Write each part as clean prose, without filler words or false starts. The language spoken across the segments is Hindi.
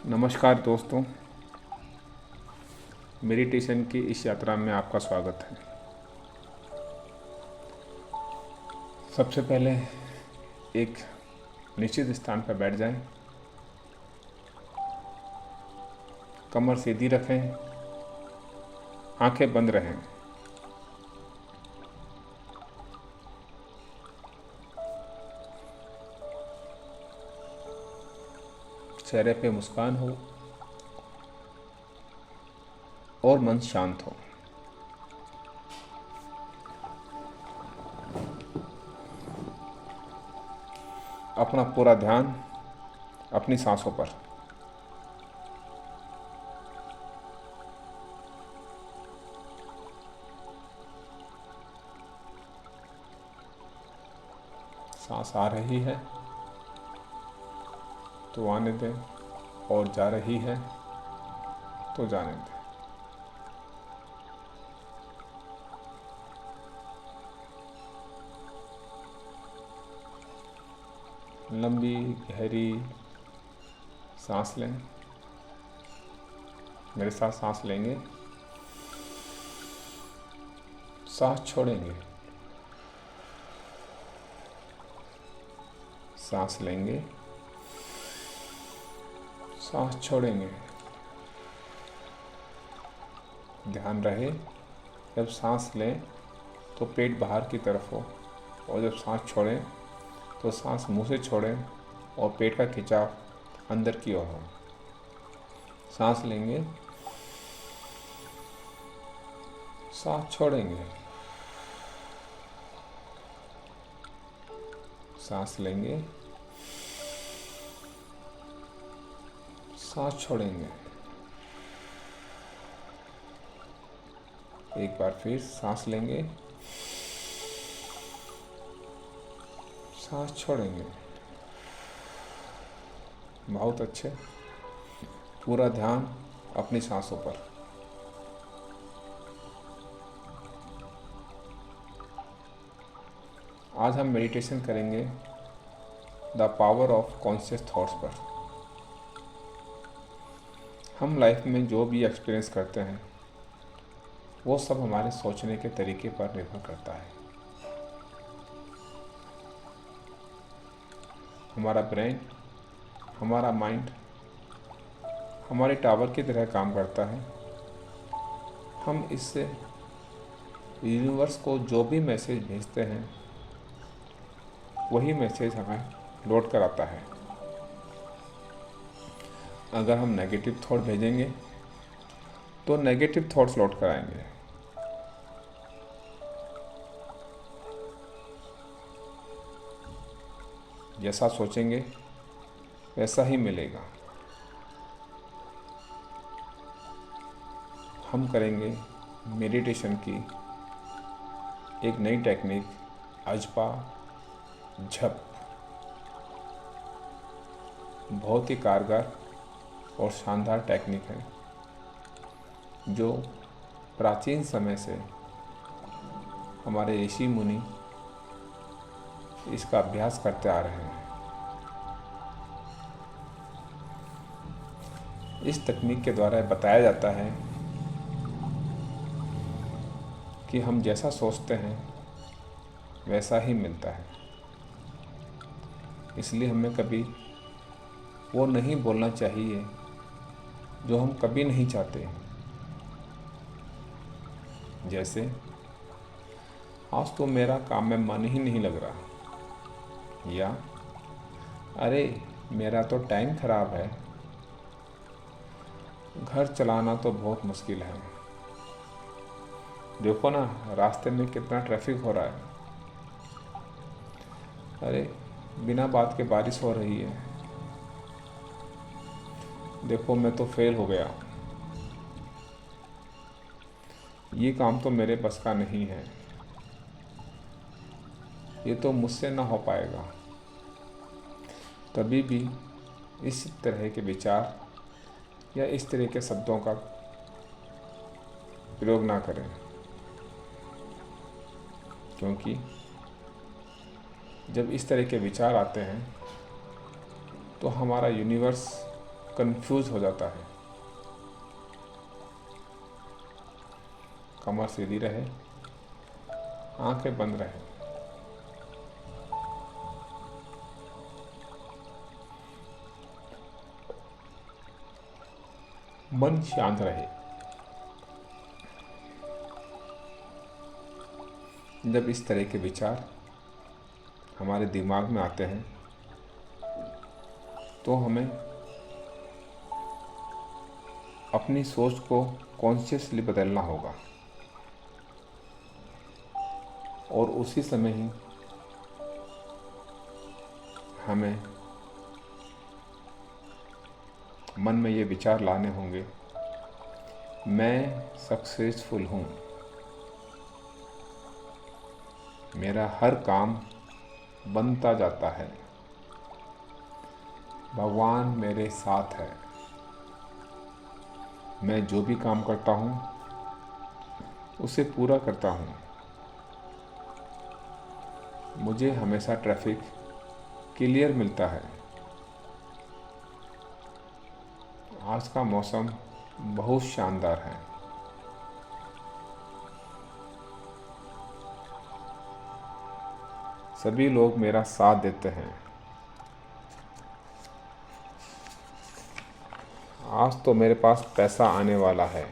नमस्कार दोस्तों, मेडिटेशन की इस यात्रा में आपका स्वागत है। सबसे पहले एक निश्चित स्थान पर बैठ जाएं, कमर सीधी रखें, आंखें बंद रहें। चेहरे पे मुस्कान हो और मन शांत हो। अपना पूरा ध्यान अपनी सांसों पर। सांस आ रही है तो आने दें, और जा रही है तो जाने दें। लंबी गहरी सांस लें। मेरे साथ सांस लेंगे, सांस छोड़ेंगे, सांस लेंगे, सांस छोड़ेंगे। ध्यान रहे, जब सांस लें तो पेट बाहर की तरफ हो, और जब सांस छोड़ें तो सांस मुंह से छोड़ें और पेट का खिंचाव अंदर की ओर हो। सांस लेंगे, सांस छोड़ेंगे, सांस लेंगे, सांस छोड़ेंगे। एक बार फिर सांस लेंगे, सांस छोड़ेंगे। बहुत अच्छे। पूरा ध्यान अपनी सांसों पर। आज हम मेडिटेशन करेंगे the power of conscious thoughts पर। हम लाइफ में जो भी एक्सपीरियंस करते हैं वो सब हमारे सोचने के तरीके पर निर्भर करता है। हमारा ब्रेन, हमारा माइंड हमारे टावर की तरह काम करता है। हम इससे यूनिवर्स को जो भी मैसेज भेजते हैं वही मैसेज हमें लौट कर आता है। अगर हम नेगेटिव थॉट भेजेंगे तो नेगेटिव थॉट्स लौट कर आएंगे। जैसा सोचेंगे वैसा ही मिलेगा। हम करेंगे मेडिटेशन की एक नई टेक्निक, अजपा झप। बहुत ही कारगर और शानदार टेक्निक है जो प्राचीन समय से हमारे ऋषि मुनि इसका अभ्यास करते आ रहे हैं। इस तकनीक के द्वारा बताया जाता है कि हम जैसा सोचते हैं वैसा ही मिलता है। इसलिए हमें कभी वो नहीं बोलना चाहिए जो हम कभी नहीं चाहते। जैसे, आज तो मेरा काम में मन ही नहीं लग रहा, या अरे मेरा तो टाइम खराब है, घर चलाना तो बहुत मुश्किल है, देखो ना रास्ते में कितना ट्रैफिक हो रहा है, अरे बिना बात के बारिश हो रही है, देखो मैं तो फेल हो गया, ये काम तो मेरे बस का नहीं है, ये तो मुझसे ना हो पाएगा। कभी भी इस तरह के विचार या इस तरह के शब्दों का प्रयोग ना करें, क्योंकि जब इस तरह के विचार आते हैं तो हमारा यूनिवर्स कंफ्यूज हो जाता है। कमर सीधी रहे, आंखें बंद रहे। मन शांत रहे। जब इस तरह के विचार हमारे दिमाग में आते हैं तो हमें अपनी सोच को कॉन्शियसली बदलना होगा और उसी समय ही हमें मन में ये विचार लाने होंगे, मैं सक्सेसफुल हूँ, मेरा हर काम बनता जाता है, भगवान मेरे साथ है, मैं जो भी काम करता हूँ उसे पूरा करता हूँ, मुझे हमेशा ट्रैफिक क्लियर मिलता है, आज का मौसम बहुत शानदार है, सभी लोग मेरा साथ देते हैं, आज तो मेरे पास पैसा आने वाला है।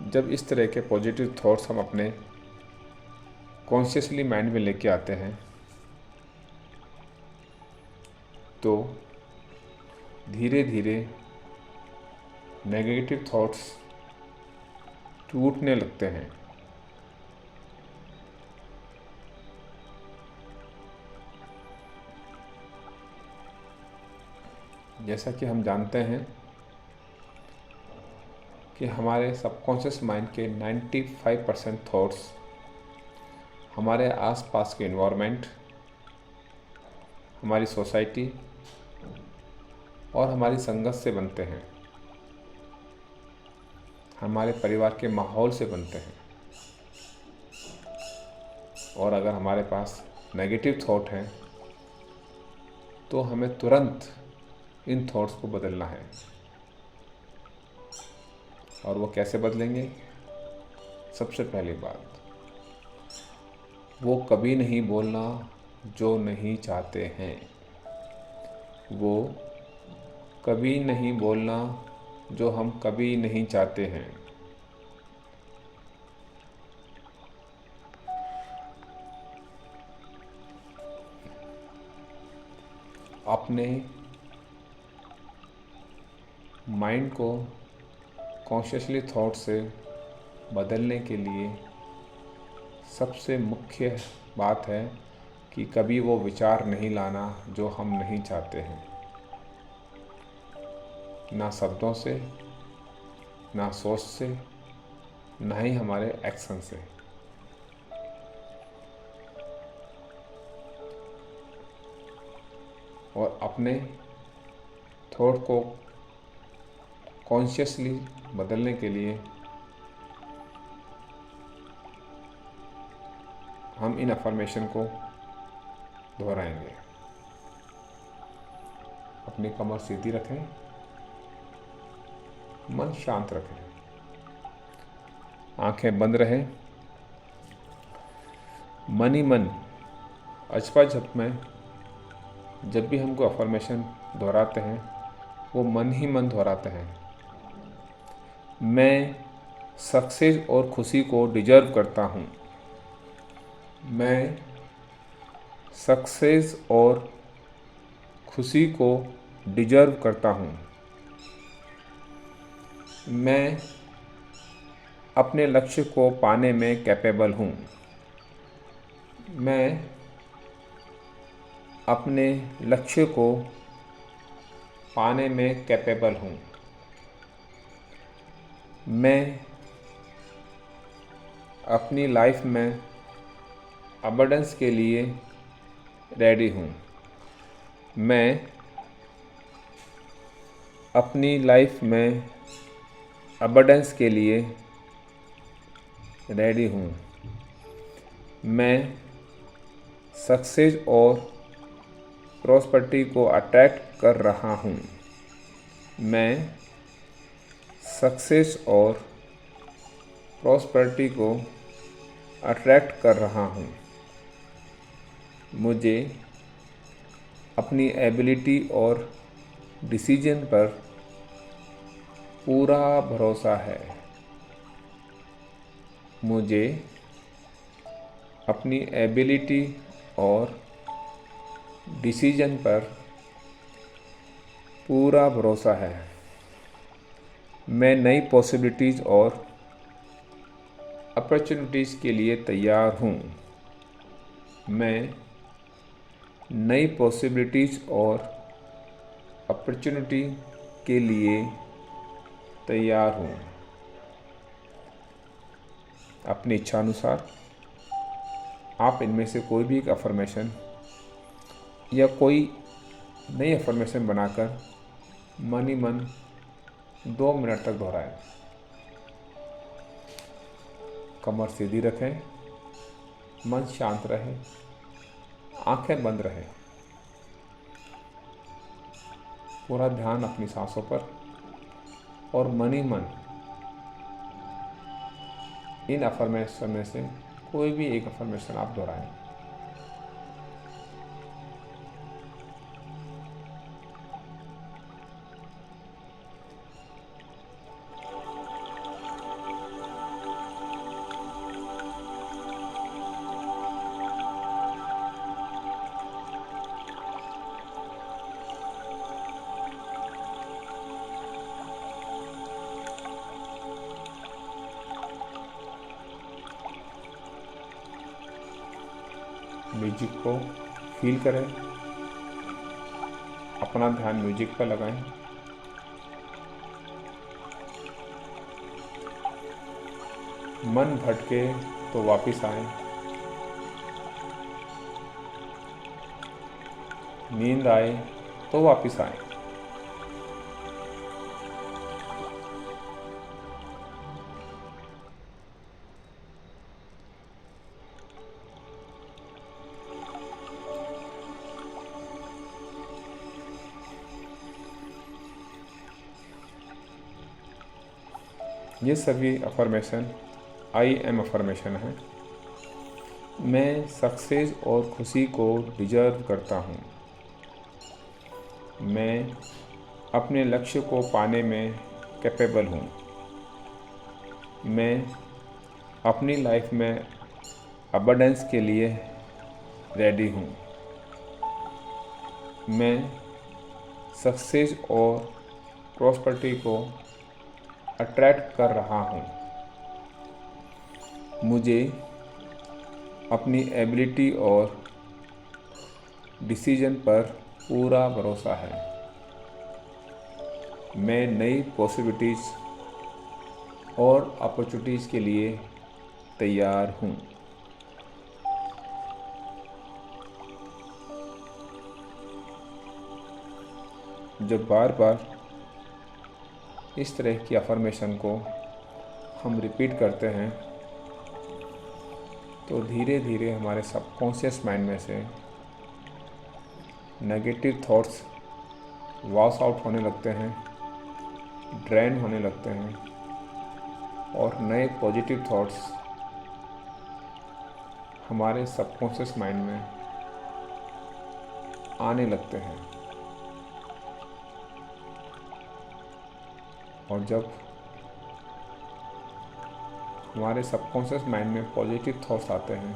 जब इस तरह के पॉजिटिव थॉट्स हम अपने कॉन्शियसली माइंड में लेके आते हैं तो धीरे धीरे नेगेटिव थॉट्स टूटने लगते हैं। जैसा कि हम जानते हैं कि हमारे सबकॉन्शियस माइंड के 95% थॉट्स हमारे आसपास के एनवायरनमेंट, हमारी सोसाइटी और हमारी संगत से बनते हैं, हमारे परिवार के माहौल से बनते हैं। और अगर हमारे पास नेगेटिव थॉट हैं तो हमें तुरंत इन थॉट्स को बदलना है। और वो कैसे बदलेंगे? सबसे पहली बात, वो कभी नहीं बोलना जो नहीं चाहते हैं, वो कभी नहीं बोलना जो हम कभी नहीं चाहते हैं। अपने माइंड को कॉन्शियसली थॉट से बदलने के लिए सबसे मुख्य बात है कि कभी वो विचार नहीं लाना जो हम नहीं चाहते हैं, ना शब्दों से, ना सोच से, ना ही हमारे एक्शन से। और अपने थॉट को कॉन्शियसली बदलने के लिए हम इन अफर्मेशन को दोहराएंगे। अपनी कमर सीधी रखें, मन शांत रखें, आंखें बंद रहें। मन ही मन अजपा जप में जब भी हमको अफर्मेशन दोहराते हैं वो मन ही मन दोहराते हैं, मैं सक्सेस और खुशी को डिजर्व करता हूँ, मैं सक्सेस और खुशी को डिजर्व करता हूँ, मैं अपने लक्ष्य को पाने में कैपेबल हूँ, मैं अपने लक्ष्य को पाने में कैपेबल हूँ, मैं अपनी लाइफ में अबंडेंस के लिए रेडी हूँ, मैं अपनी लाइफ में अबंडेंस के लिए रेडी हूँ, मैं सक्सेस और प्रॉस्पेरिटी को अट्रैक्ट कर रहा हूँ। मैं सक्सेस और प्रॉस्पेरिटी को अट्रैक्ट कर रहा हूँ। मुझे अपनी एबिलिटी और डिसीजन पर पूरा भरोसा है। मुझे अपनी एबिलिटी और डिसीजन पर पूरा भरोसा है। मैं नई पॉसिबिलिटीज़ और अपॉर्चुनिटीज़ के लिए तैयार हूँ। मैं नई पॉसिबिलिटीज़ और अपॉर्चुनिटी के लिए तैयार हूँ। अपनी इच्छानुसार आप इनमें से कोई भी एक अफर्मेशन या कोई नई अफर्मेशन बनाकर मन ही मन 2 मिनट तक दोहराएं। कमर सीधी रखें, मन शांत रहे, आंखें बंद रहे। पूरा ध्यान अपनी सांसों पर और मन ही मन इन अफर्मेशन में से कोई भी एक अफर्मेशन आप दोहराएं। म्यूजिक को फील करें, अपना ध्यान म्यूजिक पर लगाएं। मन भटके तो वापस आए, नींद आए तो वापस आए। ये सभी अफर्मेशन आई एम अफर्मेशन है। मैं सक्सेस और खुशी को डिजर्व करता हूँ। मैं अपने लक्ष्य को पाने में कैपेबल हूँ। मैं अपनी लाइफ में अबंडेंस के लिए रेडी हूँ। मैं सक्सेस और प्रॉस्पेरिटी को अट्रैक्ट कर रहा हूँ। मुझे अपनी एबिलिटी और डिसीजन पर पूरा भरोसा है। मैं नई पॉसिबिलिटीज़ और अपॉर्चुनिटीज़ के लिए तैयार हूँ। जब बार बार इस तरह की अफर्मेशन को हम रिपीट करते हैं तो धीरे धीरे हमारे सबकॉन्शियस माइंड में से नेगेटिव थॉट्स वॉश आउट होने लगते हैं, ड्रेन होने लगते हैं और नए पॉजिटिव थॉट्स हमारे सबकॉन्शियस माइंड में आने लगते हैं। और जब हमारे सबकॉन्शियस माइंड में पॉजिटिव थॉट्स आते हैं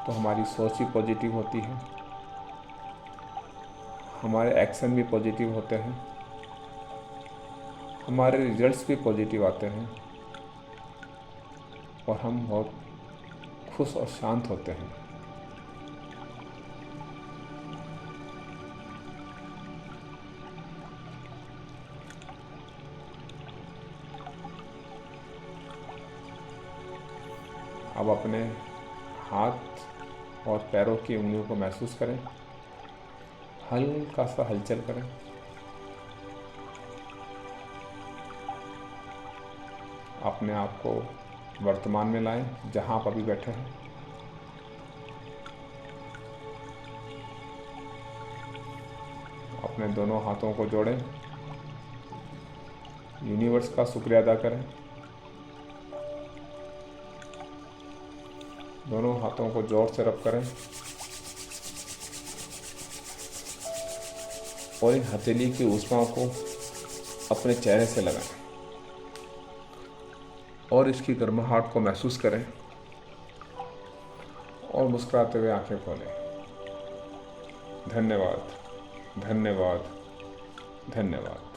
तो हमारी सोच भी पॉजिटिव होती है, हमारे एक्शन भी पॉजिटिव होते हैं, हमारे रिजल्ट्स भी पॉजिटिव आते हैं और हम बहुत खुश और शांत होते हैं। अब अपने हाथ और पैरों की उंगलियों को महसूस करें, हल्का सा हलचल करें। अपने आप को वर्तमान में लाएं, जहां आप अभी बैठे हैं। अपने दोनों हाथों को जोड़ें, यूनिवर्स का शुक्रिया अदा करें। दोनों हाथों को जोर से रब करें और इन हथेली की ऊष्मा को अपने चेहरे से लगाएं और इसकी गर्माहट को महसूस करें और मुस्कुराते हुए आंखें खोलें। धन्यवाद, धन्यवाद, धन्यवाद।